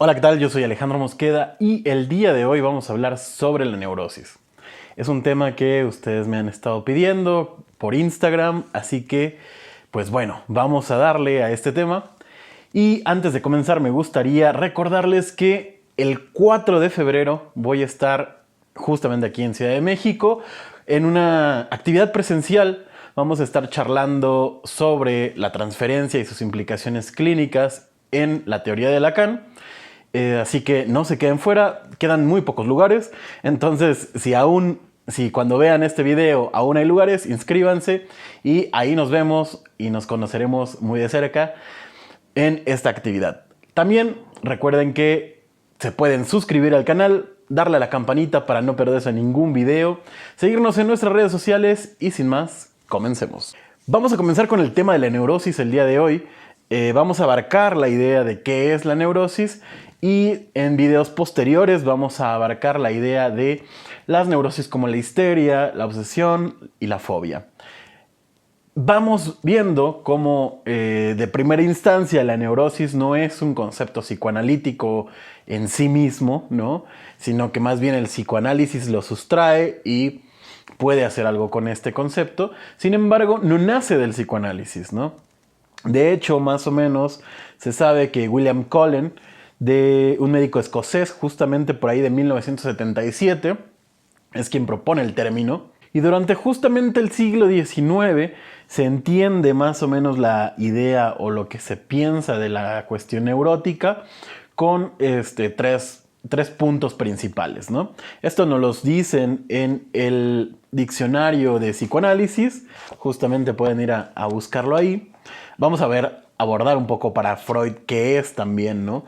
Hola, ¿qué tal? Yo soy Alejandro Mosqueda y el día de hoy vamos a hablar sobre la neurosis. Es un tema que ustedes me han estado pidiendo por Instagram, así que, pues bueno, vamos a darle a este tema. Y antes de comenzar me gustaría recordarles que el 4 de febrero voy a estar justamente aquí en Ciudad de México en una actividad presencial. Vamos a estar charlando sobre la transferencia y sus implicaciones clínicas en la teoría de Lacan. Así que no se queden fuera, quedan muy pocos lugares. Entonces, si cuando vean este video aún hay lugares, inscríbanse y ahí nos vemos y nos conoceremos muy de cerca en esta actividad. También recuerden que se pueden suscribir al canal, darle a la campanita para no perderse ningún video, seguirnos en nuestras redes sociales y sin más, comencemos. Vamos a comenzar con el tema de la neurosis el día de hoy. Vamos a abarcar la idea de qué es la neurosis y en videos posteriores vamos a abarcar la idea de las neurosis como la histeria, la obsesión y la fobia. Vamos viendo cómo de primera instancia la neurosis no es un concepto psicoanalítico en sí mismo, ¿no? Sino que más bien el psicoanálisis lo sustrae y puede hacer algo con este concepto. Sin embargo, no nace del psicoanálisis, ¿no? De hecho, más o menos se sabe que William Cullen, de un médico escocés, justamente por ahí de 1977, es quien propone el término. Y durante justamente el siglo XIX se entiende más o menos la idea o lo que se piensa de la cuestión neurótica con tres puntos principales, ¿no? Esto nos los dicen en el diccionario de psicoanálisis, justamente pueden ir a buscarlo ahí. Vamos a abordar un poco para Freud qué es también, ¿no?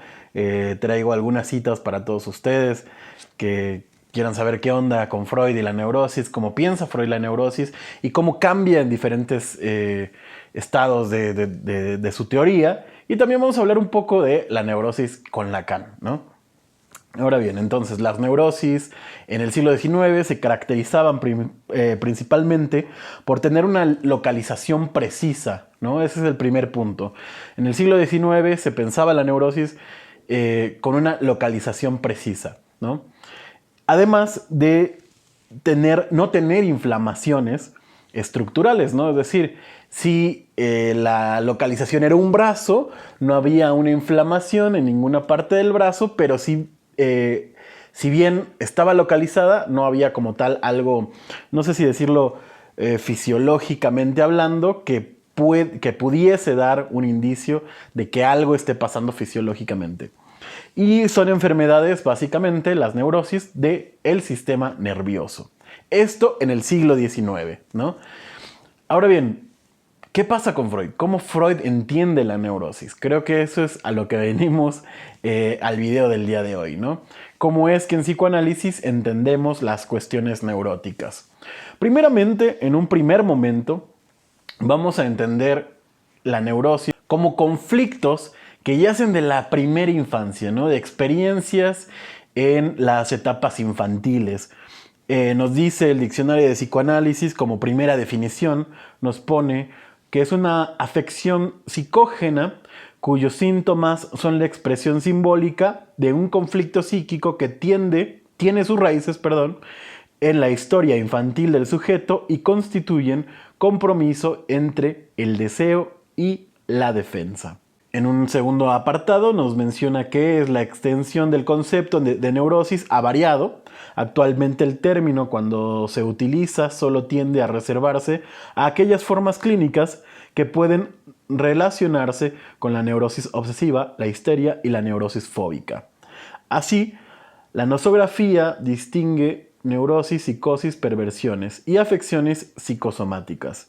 Traigo algunas citas para todos ustedes que quieran saber qué onda con Freud y la neurosis, cómo piensa Freud la neurosis y cómo cambia en diferentes estados de su teoría. Y también vamos a hablar un poco de la neurosis con Lacan, ¿no? Ahora bien, entonces las neurosis en el siglo XIX se caracterizaban principalmente por tener una localización precisa, ¿no? Ese es el primer punto. En el siglo XIX se pensaba la neurosis con una localización precisa, ¿no? Además de no tener inflamaciones estructurales, ¿no? Es decir, si la localización era un brazo, no había una inflamación en ninguna parte del brazo, pero sí, si bien estaba localizada, no había como tal algo, no sé si decirlo fisiológicamente hablando, que pudiese dar un indicio de que algo esté pasando fisiológicamente. Y son enfermedades, básicamente, las neurosis del sistema nervioso. Esto en el siglo XIX, ¿no? Ahora bien, ¿qué pasa con Freud? ¿Cómo Freud entiende la neurosis? Creo que eso es a lo que venimos al video del día de hoy, ¿no? ¿Cómo es que en psicoanálisis entendemos las cuestiones neuróticas? Primeramente, en un primer momento, vamos a entender la neurosis como conflictos que yacen de la primera infancia, ¿no? De experiencias en las etapas infantiles. Nos dice el diccionario de psicoanálisis como primera definición, nos pone que es una afección psicógena cuyos síntomas son la expresión simbólica de un conflicto psíquico que tiene sus raíces, en la historia infantil del sujeto y constituyen compromiso entre el deseo y la defensa. En un segundo apartado nos menciona que es la extensión del concepto de neurosis ha variado. Actualmente el término, cuando se utiliza, solo tiende a reservarse a aquellas formas clínicas que pueden relacionarse con la neurosis obsesiva, la histeria y la neurosis fóbica. Así, la nosografía distingue neurosis, psicosis, perversiones y afecciones psicosomáticas,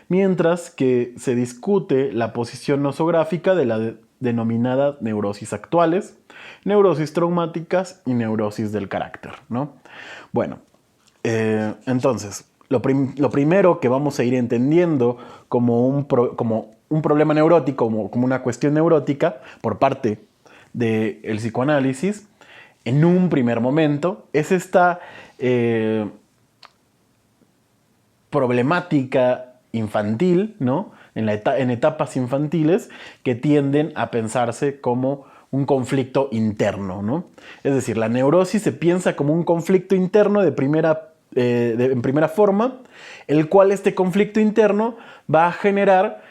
mientras que se discute la posición nosográfica de la denominada neurosis actuales, neurosis traumáticas y neurosis del carácter, ¿no? Bueno, entonces, lo primero que vamos a ir entendiendo como un problema neurótico, como una cuestión neurótica por parte del psicoanálisis, en un primer momento, es esta problemática infantil, ¿no? En etapas infantiles que tienden a pensarse como un conflicto interno, ¿no? Es decir, la neurosis se piensa como un conflicto interno en primera forma, el cual este conflicto interno va a generar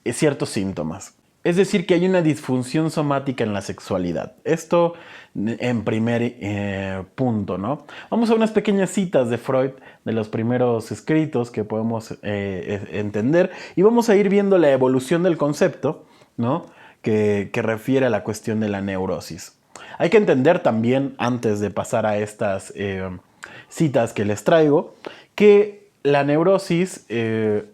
ciertos síntomas. Es decir, que hay una disfunción somática en la sexualidad. Esto en primer punto, ¿no? Vamos a unas pequeñas citas de Freud, de los primeros escritos que podemos entender, y vamos a ir viendo la evolución del concepto, ¿no? que refiere a la cuestión de la neurosis. Hay que entender también, antes de pasar a estas citas que les traigo, que la neurosis, en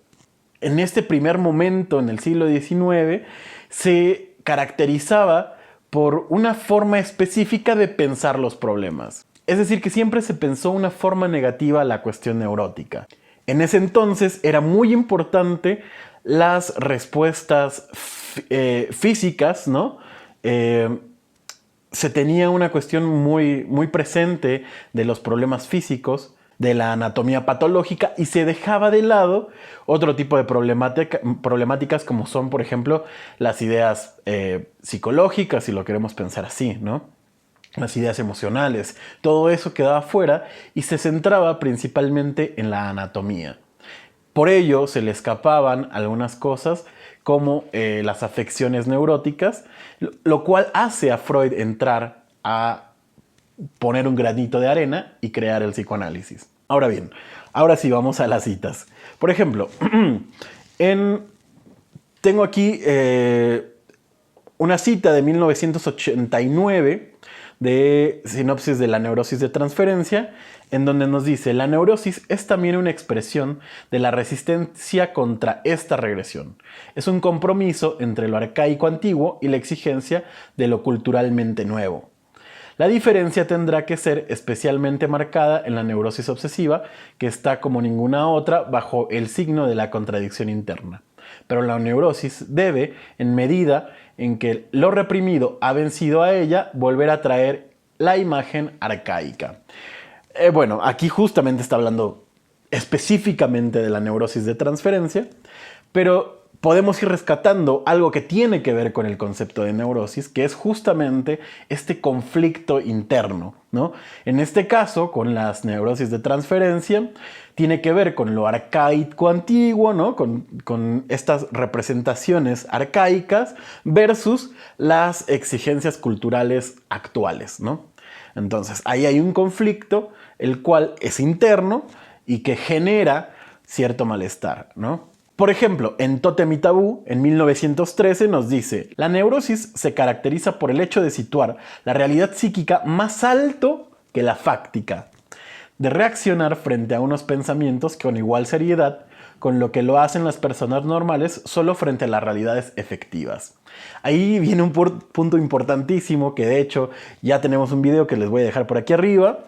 este primer momento, en el siglo XIX, se caracterizaba por una forma específica de pensar los problemas. Es decir, que siempre se pensó una forma negativa a la cuestión neurótica. En ese entonces era muy importante las respuestas físicas, ¿no? Se tenía una cuestión muy presente de los problemas físicos, de la anatomía patológica, y se dejaba de lado otro tipo de problemáticas como son, por ejemplo, las ideas psicológicas, si lo queremos pensar así, ¿no? Las ideas emocionales. Todo eso quedaba fuera y se centraba principalmente en la anatomía. Por ello se le escapaban algunas cosas como las afecciones neuróticas, lo cual hace a Freud entrar a poner un granito de arena y crear el psicoanálisis. Ahora bien, ahora sí vamos a las citas. Por ejemplo, tengo aquí una cita de 1989 de Sinopsis de la neurosis de transferencia, en donde nos dice: la neurosis es también una expresión de la resistencia contra esta regresión. Es un compromiso entre lo arcaico antiguo y la exigencia de lo culturalmente nuevo. La diferencia tendrá que ser especialmente marcada en la neurosis obsesiva, que está como ninguna otra bajo el signo de la contradicción interna. Pero la neurosis debe, en medida en que lo reprimido ha vencido a ella, volver a traer la imagen arcaica. Bueno, aquí justamente está hablando específicamente de la neurosis de transferencia, pero podemos ir rescatando algo que tiene que ver con el concepto de neurosis, que es justamente este conflicto interno, ¿no? En este caso, con las neurosis de transferencia, tiene que ver con lo arcaico antiguo, ¿no? Con estas representaciones arcaicas versus las exigencias culturales actuales, ¿no? Entonces, ahí hay un conflicto, el cual es interno y que genera cierto malestar, ¿no? Por ejemplo, en Tótem y Tabú, en 1913, nos dice: la neurosis se caracteriza por el hecho de situar la realidad psíquica más alto que la fáctica, de reaccionar frente a unos pensamientos con igual seriedad con lo que lo hacen las personas normales solo frente a las realidades efectivas. Ahí viene un punto importantísimo que de hecho ya tenemos un video que les voy a dejar por aquí arriba,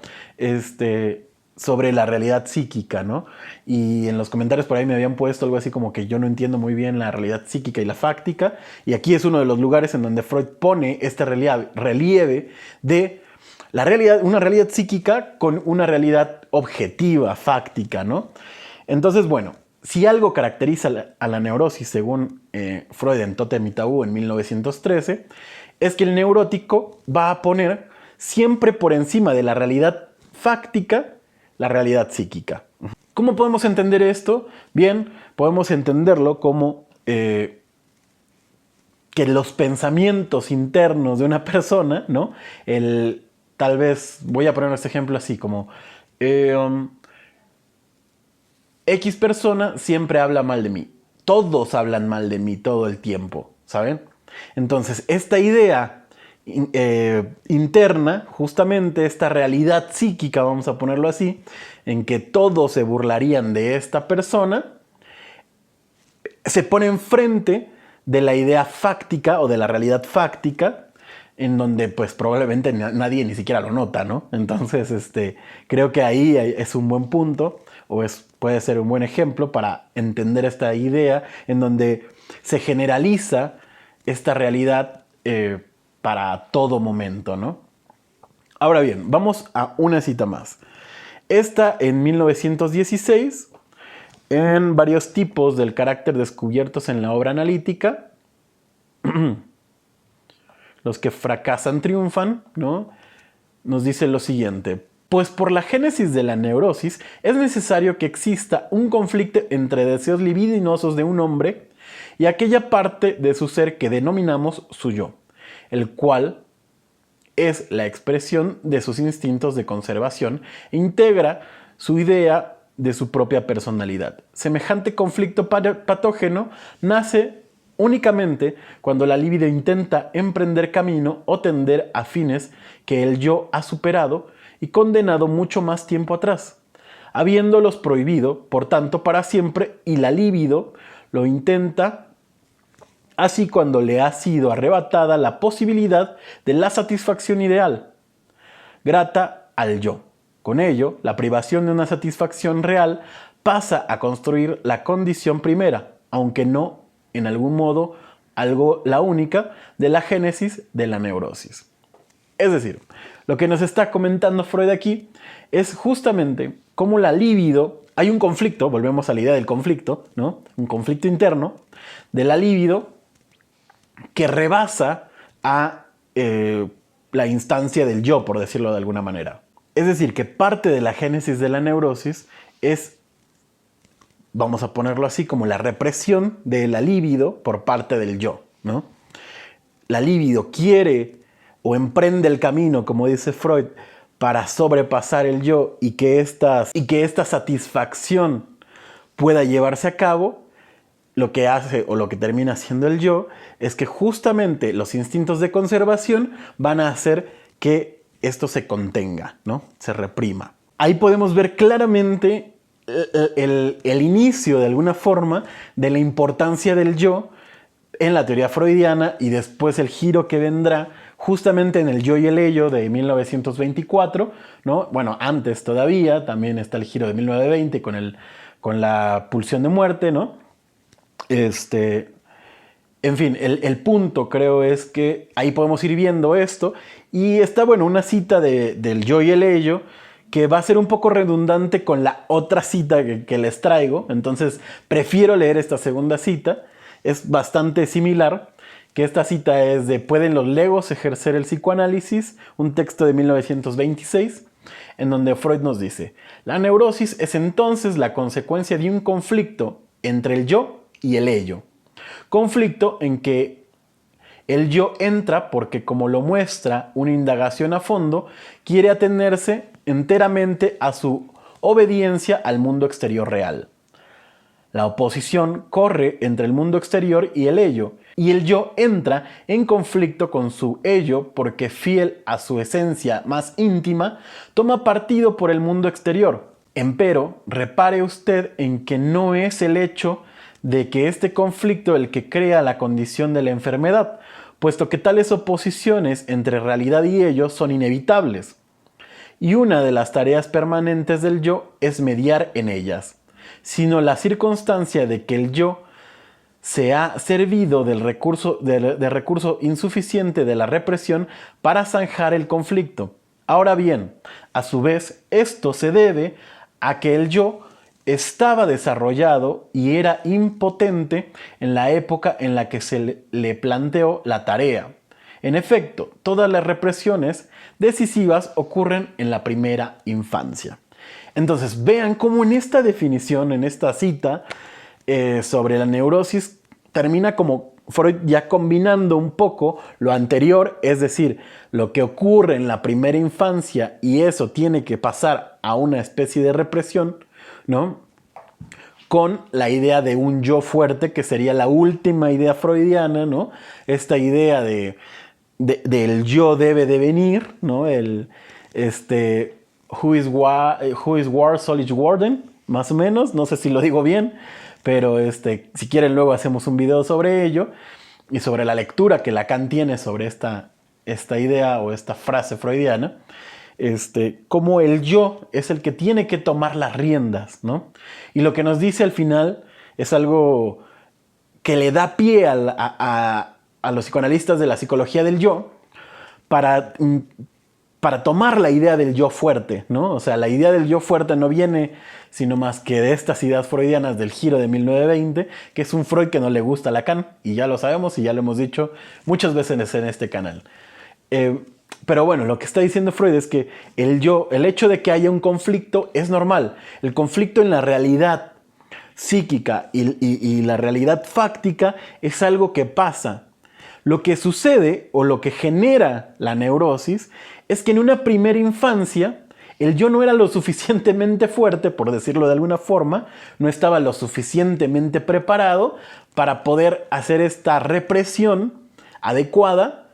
sobre la realidad psíquica, ¿no? Y en los comentarios por ahí me habían puesto algo así como que yo no entiendo muy bien la realidad psíquica y la fáctica, y aquí es uno de los lugares en donde Freud pone este relieve de la realidad, una realidad psíquica con una realidad objetiva, fáctica, ¿no? Entonces, bueno, si algo caracteriza a la neurosis, según Freud en Tótem y Tabú en 1913, es que el neurótico va a poner siempre por encima de la realidad fáctica la realidad psíquica. ¿Cómo podemos entender esto? Bien, podemos entenderlo como que los pensamientos internos de una persona, ¿no? Tal vez, voy a poner este ejemplo así, como X persona siempre habla mal de mí. Todos hablan mal de mí todo el tiempo, ¿saben? Entonces, esta idea interna, justamente esta realidad psíquica, vamos a ponerlo así, en que todos se burlarían de esta persona, se pone enfrente de la idea fáctica o de la realidad fáctica, en donde pues probablemente nadie ni siquiera lo nota, ¿no? Entonces, creo que ahí es un buen punto, o puede ser un buen ejemplo para entender esta idea en donde se generaliza esta realidad para todo momento, ¿no? Ahora bien, vamos a una cita más. Esta en 1916, en varios tipos del carácter descubiertos en la obra analítica, los que fracasan triunfan, ¿no? Nos dice lo siguiente: pues por la génesis de la neurosis es necesario que exista un conflicto entre deseos libidinosos de un hombre y aquella parte de su ser que denominamos su yo, el cual es la expresión de sus instintos de conservación e integra su idea de su propia personalidad. Semejante conflicto patógeno nace únicamente cuando la libido intenta emprender camino o tender a fines que el yo ha superado y condenado mucho más tiempo atrás, habiéndolos prohibido, por tanto, para siempre, y la libido lo intenta así cuando le ha sido arrebatada la posibilidad de la satisfacción ideal, grata al yo. Con ello, la privación de una satisfacción real pasa a construir la condición primera, aunque no en algún modo la única, de la génesis de la neurosis. Es decir, lo que nos está comentando Freud aquí es justamente cómo la libido, hay un conflicto, volvemos a la idea del conflicto, ¿no? Un conflicto interno de la libido que rebasa a la instancia del yo, por decirlo de alguna manera. Es decir, que parte de la génesis de la neurosis es, vamos a ponerlo así, como la represión de la libido por parte del yo, ¿no? La libido quiere o emprende el camino, como dice Freud, para sobrepasar el yo y que esta satisfacción pueda llevarse a cabo. Lo que hace o lo que termina haciendo el yo es que justamente los instintos de conservación van a hacer que esto se contenga, ¿no? Se reprima. Ahí podemos ver claramente el inicio, de alguna forma, de la importancia del yo en la teoría freudiana y después el giro que vendrá justamente en el yo y el ello de 1924, ¿no? Bueno, antes todavía, también está el giro de 1920 con la pulsión de muerte, ¿no? En fin, el punto creo es que ahí podemos ir viendo esto y está, bueno, una cita del yo y el ello que va a ser un poco redundante con la otra cita que les traigo, entonces prefiero leer esta segunda cita, es bastante similar, que esta cita es de ¿Pueden los legos ejercer el psicoanálisis?, un texto de 1926, en donde Freud nos dice: la neurosis es entonces la consecuencia de un conflicto entre el yo y el ello. Conflicto en que el yo entra porque, como lo muestra una indagación a fondo, quiere atenerse enteramente a su obediencia al mundo exterior real. La oposición corre entre el mundo exterior y el ello, y el yo entra en conflicto con su ello porque, fiel a su esencia más íntima, toma partido por el mundo exterior. Empero, repare usted en que no es el hecho de que este conflicto el que crea la condición de la enfermedad, puesto que tales oposiciones entre realidad y ello son inevitables, y una de las tareas permanentes del yo es mediar en ellas, sino la circunstancia de que el yo se ha servido del recurso insuficiente de la represión para zanjar el conflicto. Ahora bien, a su vez, esto se debe a que el yo estaba desarrollado y era impotente en la época en la que se le planteó la tarea. En efecto, todas las represiones decisivas ocurren en la primera infancia. Entonces, vean cómo en esta definición, en esta cita sobre la neurosis, termina como Freud ya combinando un poco lo anterior, es decir, lo que ocurre en la primera infancia y eso tiene que pasar a una especie de represión, ¿no? Con la idea de un yo fuerte, que sería la última idea freudiana, ¿no? Esta idea del yo debe de venir, ¿no? Who is Warsaw Warden, más o menos, no sé si lo digo bien, pero si quieren luego hacemos un video sobre ello y sobre la lectura que Lacan tiene sobre esta idea o esta frase freudiana. Como el yo es el que tiene que tomar las riendas, ¿no? Y lo que nos dice al final es algo que le da pie a los psicoanalistas de la psicología del yo para para tomar la idea del yo fuerte, ¿no? O sea, la idea del yo fuerte no viene sino más que de estas ideas freudianas del giro de 1920, que es un Freud que no le gusta a Lacan, y ya lo sabemos y ya lo hemos dicho muchas veces en este canal. Pero bueno, lo que está diciendo Freud es que el hecho de que haya un conflicto es normal. El conflicto en la realidad psíquica y la realidad fáctica es algo que pasa. Lo que sucede o lo que genera la neurosis es que en una primera infancia el yo no era lo suficientemente fuerte, por decirlo de alguna forma, no estaba lo suficientemente preparado para poder hacer esta represión adecuada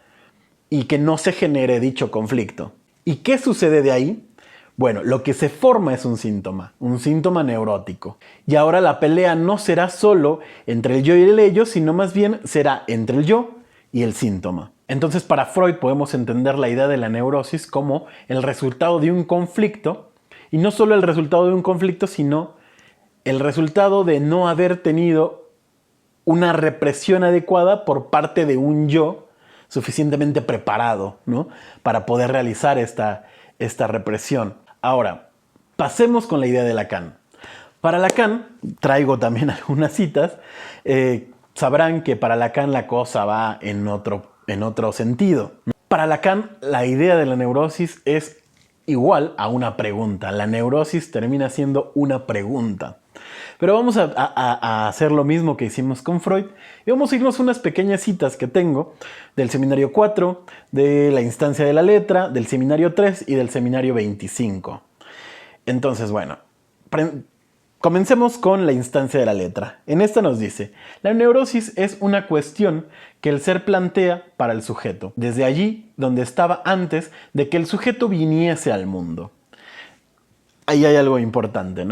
y que no se genere dicho conflicto. ¿Y qué sucede de ahí? Bueno, lo que se forma es un síntoma neurótico. Y ahora la pelea no será solo entre el yo y el ello, sino más bien será entre el yo y el síntoma. Entonces, para Freud podemos entender la idea de la neurosis como el resultado de un conflicto, y no solo el resultado de un conflicto, sino el resultado de no haber tenido una represión adecuada por parte de un yo suficientemente preparado, ¿no?, para poder realizar esta represión. Ahora, pasemos con la idea de Lacan. Para Lacan, traigo también algunas citas, sabrán que para Lacan la cosa va en otro sentido. Para Lacan, la idea de la neurosis es igual a una pregunta. La neurosis termina siendo una pregunta. Pero vamos a hacer lo mismo que hicimos con Freud y vamos a irnos a unas pequeñas citas que tengo del seminario 4, de la instancia de la letra, del seminario 3 y del seminario 25. Entonces, bueno, comencemos con la instancia de la letra. En esta nos dice: la neurosis es una cuestión que el ser plantea para el sujeto, desde allí donde estaba antes de que el sujeto viniese al mundo. Ahí hay algo importante,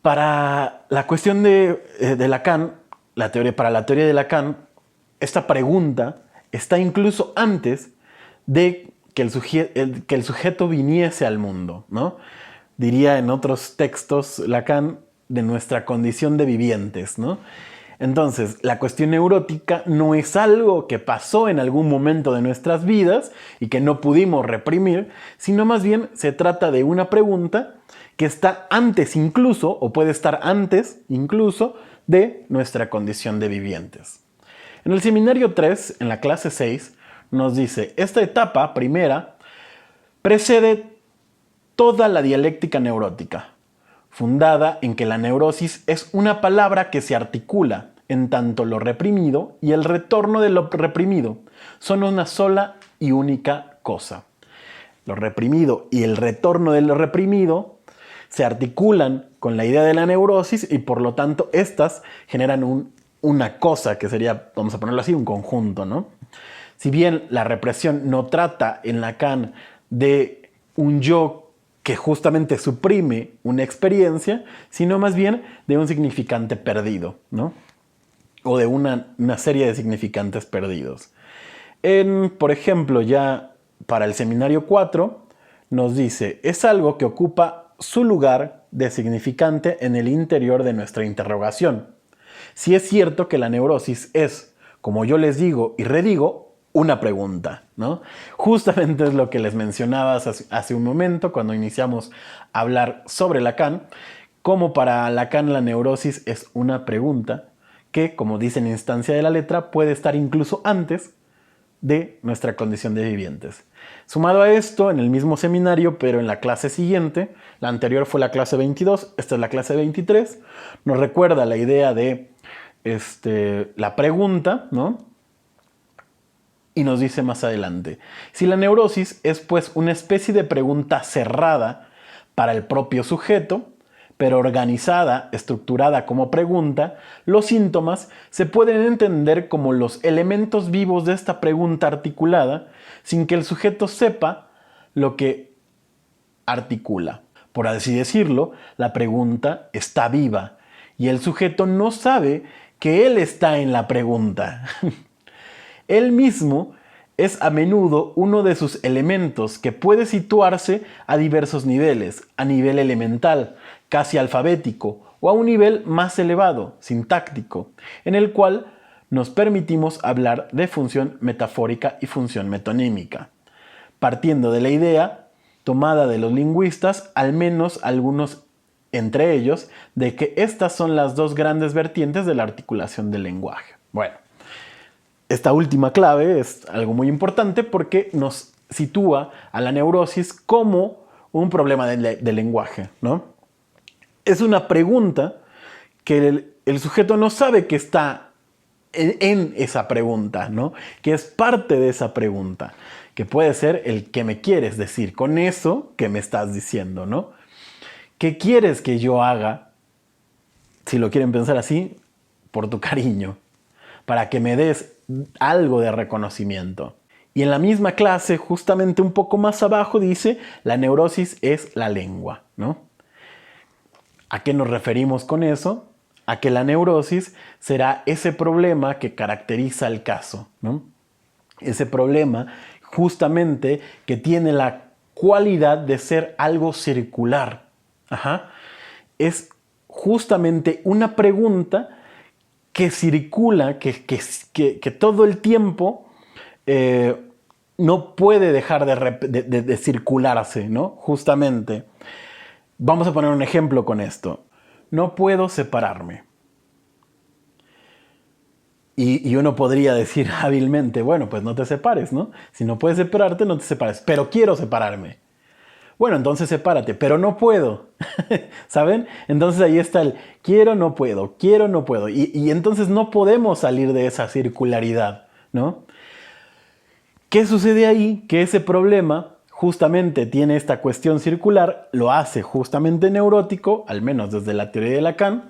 Para la cuestión de Lacan, para la teoría de Lacan, esta pregunta está incluso antes de que el sujeto viniese al mundo, ¿no? Diría en otros textos Lacan de nuestra condición de vivientes, ¿no? Entonces, la cuestión neurótica no es algo que pasó en algún momento de nuestras vidas y que no pudimos reprimir, sino más bien se trata de una pregunta que está antes incluso, o puede estar antes incluso, de nuestra condición de vivientes. En el seminario 3, en la clase 6, nos dice: esta etapa primera precede toda la dialéctica neurótica, fundada en que la neurosis es una palabra que se articula en tanto lo reprimido y el retorno de lo reprimido son una sola y única cosa. Lo reprimido y el retorno de lo reprimido se articulan con la idea de la neurosis y por lo tanto estas generan una cosa que sería, vamos a ponerlo así, un conjunto, ¿no? Si bien la represión no trata en Lacan de un yo que justamente suprime una experiencia, sino más bien de un significante perdido, ¿no? O de una serie de significantes perdidos. Por ejemplo, ya para el seminario 4 nos dice: es algo que ocupa su lugar de significante en el interior de nuestra interrogación. Si es cierto que la neurosis es, como yo les digo y redigo, una pregunta, ¿no? Justamente es lo que les mencionaba hace un momento cuando iniciamos a hablar sobre Lacan, como para Lacan la neurosis es una pregunta que, como dice en instancia de la letra, puede estar incluso antes de nuestra condición de vivientes. Sumado a esto, en el mismo seminario, pero en la clase siguiente, la anterior fue la clase 22, esta es la clase 23, nos recuerda la idea de la pregunta, ¿no? Y nos dice más adelante: si la neurosis es pues una especie de pregunta cerrada para el propio sujeto, pero organizada, estructurada como pregunta, los síntomas se pueden entender como los elementos vivos de esta pregunta articulada, sin que el sujeto sepa lo que articula. Por así decirlo, la pregunta está viva y el sujeto no sabe que él está en la pregunta. Él mismo es a menudo uno de sus elementos que puede situarse a diversos niveles, a nivel elemental, casi alfabético, o a un nivel más elevado, sintáctico, en el cual nos permitimos hablar de función metafórica y función metonímica. partiendo de la idea tomada de los lingüistas, al menos algunos entre ellos, de que estas son las dos grandes vertientes de la articulación del lenguaje. Bueno, esta última clave es algo muy importante porque nos sitúa a la neurosis como un problema de lenguaje, ¿no? Es una pregunta que el sujeto no sabe que está en esa pregunta, ¿no? Que es parte de esa pregunta, que puede ser el que me quieres decir con eso que me estás diciendo, ¿no? ¿Qué quieres que yo haga, si lo quieren pensar así, por tu cariño? Para que me des algo de reconocimiento. Y en la misma clase, justamente un poco más abajo, dice, la neurosis es la lengua, ¿no? ¿A qué nos referimos con eso? A que la neurosis será ese problema que caracteriza el caso, ¿no? Ese problema justamente que tiene la cualidad de ser algo circular. Ajá. Es justamente una pregunta que circula, que todo el tiempo no puede dejar de circularse, ¿no? Justamente. Vamos a poner un ejemplo con esto. No puedo separarme. Y uno podría decir hábilmente, bueno, pues no te separes, ¿no? Si no puedes separarte, no te separes. Pero quiero separarme. Bueno, entonces sepárate, pero no puedo. ¿Saben? Entonces ahí está el quiero, no puedo, quiero, no puedo. Y entonces no podemos salir de esa circularidad, ¿no? ¿Qué sucede ahí? Que ese problema justamente tiene esta cuestión circular, lo hace justamente neurótico, al menos desde la teoría de Lacan.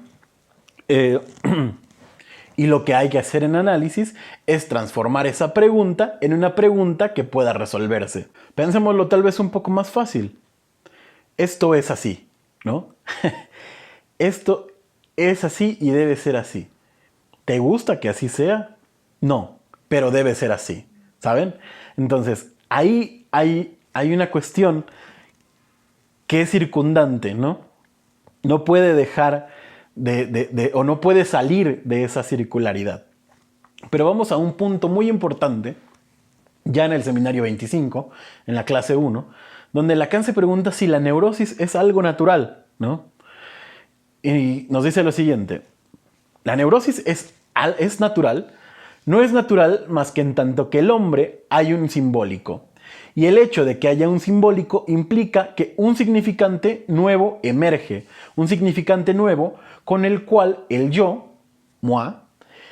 Y lo que hay que hacer en análisis es transformar esa pregunta en una pregunta que pueda resolverse. Pensémoslo tal vez un poco más fácil. Esto es así, ¿no? Esto es así y debe ser así. ¿Te gusta que así sea? No, pero debe ser así, ¿saben? Entonces, ahí hay una cuestión que es circundante, ¿no? No puede dejar o no puede salir de esa circularidad. Pero vamos a un punto muy importante, ya en el seminario 25, en la clase 1, donde Lacan se pregunta si la neurosis es algo natural, ¿no? Y nos dice lo siguiente: la neurosis es natural, no es natural más que en tanto que el hombre hay un simbólico. Y el hecho de que haya un simbólico implica que un significante nuevo emerge, un significante nuevo con el cual el yo, moi,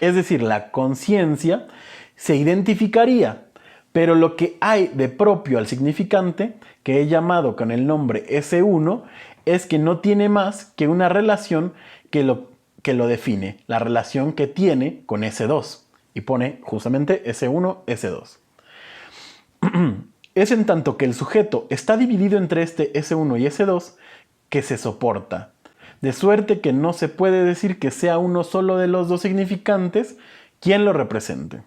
es decir, la conciencia, se identificaría. Pero lo que hay de propio al significante, que he llamado con el nombre S1, es que no tiene más que una relación que lo define, la relación que tiene con S2. Y pone justamente S1, S2. Es en tanto que el sujeto está dividido entre este S1 y S2 que se soporta. De suerte que no se puede decir que sea uno solo de los dos significantes quien lo represente.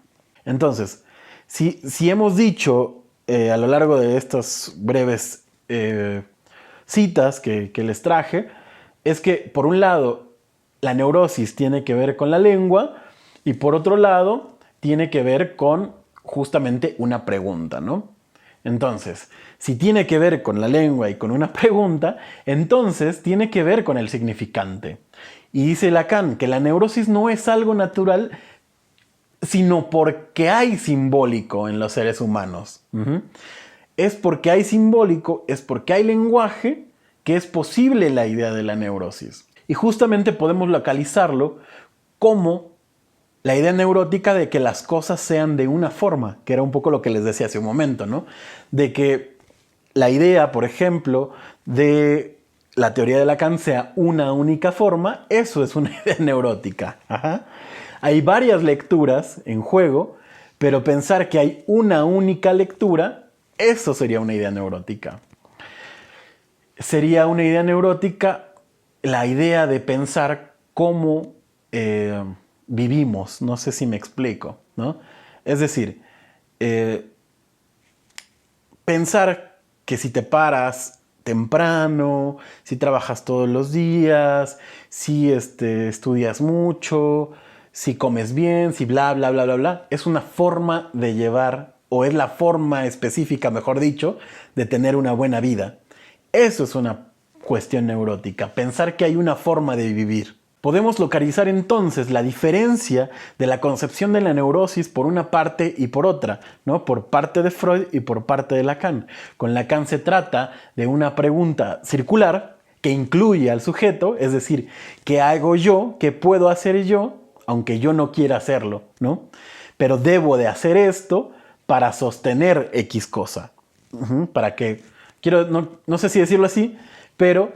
Entonces, si hemos dicho a lo largo de estas breves citas que les traje, es que por un lado la neurosis tiene que ver con la lengua y por otro lado tiene que ver con justamente una pregunta, ¿no? Entonces, si tiene que ver con la lengua y con una pregunta, entonces tiene que ver con el significante. Y dice Lacan que la neurosis no es algo natural, sino porque hay simbólico en los seres humanos. Es porque hay simbólico, es porque hay lenguaje, que es posible la idea de la neurosis. Y justamente podemos localizarlo como la idea neurótica de que las cosas sean de una forma, que era un poco lo que les decía hace un momento, ¿no? De que la idea, por ejemplo, de la teoría de Lacan sea una única forma, eso es una idea neurótica. Ajá. Hay varias lecturas en juego, pero pensar que hay una única lectura, eso sería una idea neurótica. Sería una idea neurótica la idea de pensar cómo vivimos, no sé si me explico, ¿no? Es decir, pensar que si te paras temprano, si trabajas todos los días, si estudias mucho, si comes bien, si bla, bla, bla, bla, bla, es una forma de llevar o es la forma específica, mejor dicho, de tener una buena vida. Eso es una cuestión neurótica, pensar que hay una forma de vivir. Podemos localizar entonces la diferencia de la concepción de la neurosis por una parte y por otra, ¿no? Por parte de Freud y por parte de Lacan. Con Lacan se trata de una pregunta circular que incluye al sujeto, es decir, ¿qué hago yo? ¿Qué puedo hacer yo? Aunque yo no quiera hacerlo, ¿no? Pero debo de hacer esto para sostener X cosa. Para que, no sé si decirlo así, pero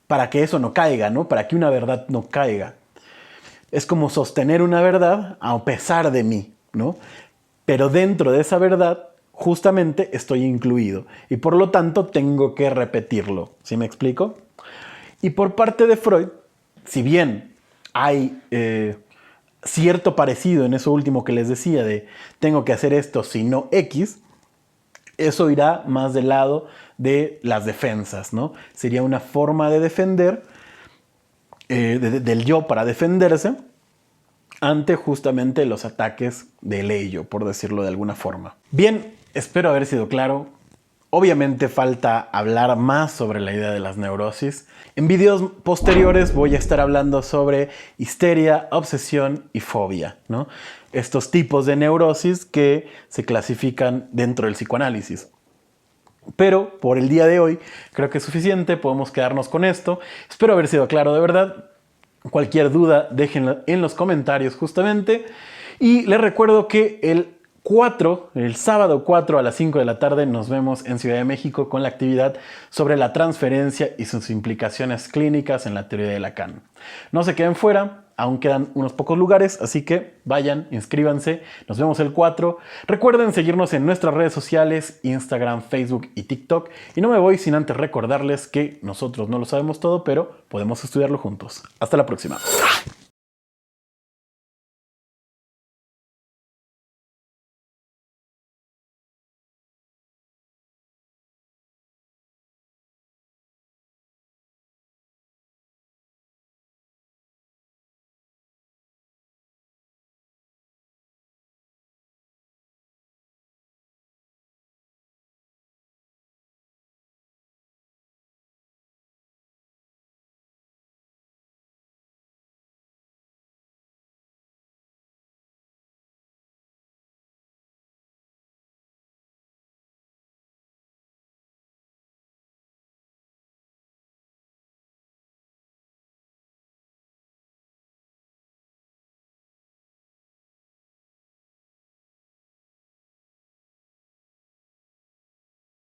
para que eso no caiga, ¿no? Para que una verdad no caiga. Es como sostener una verdad a pesar de mí, ¿no? Pero dentro de esa verdad, justamente estoy incluido. Y por lo tanto, tengo que repetirlo. ¿Sí me explico? Y por parte de Freud, si bien hay cierto parecido en eso último que les decía de tengo que hacer esto si no X, eso irá más del lado de las defensas, ¿no? Sería una forma de defender, del yo para defenderse ante justamente los ataques del ello, por decirlo de alguna forma. Bien, espero haber sido claro. Obviamente falta hablar más sobre la idea de las neurosis. En videos posteriores voy a estar hablando sobre histeria, obsesión y fobia, ¿no? Estos tipos de neurosis que se clasifican dentro del psicoanálisis. Pero por el día de hoy creo que es suficiente, podemos quedarnos con esto. Espero haber sido claro de verdad. Cualquier duda déjenla en los comentarios justamente. Y les recuerdo que el sábado 4 a las 5 de la tarde nos vemos en Ciudad de México con la actividad sobre la transferencia y sus implicaciones clínicas en la teoría de Lacan. No se queden fuera. Aún quedan unos pocos lugares, así que vayan, inscríbanse. Nos vemos el 4. Recuerden seguirnos en nuestras redes sociales, Instagram, Facebook y TikTok. Y no me voy sin antes recordarles que nosotros no lo sabemos todo, pero podemos estudiarlo juntos. Hasta la próxima.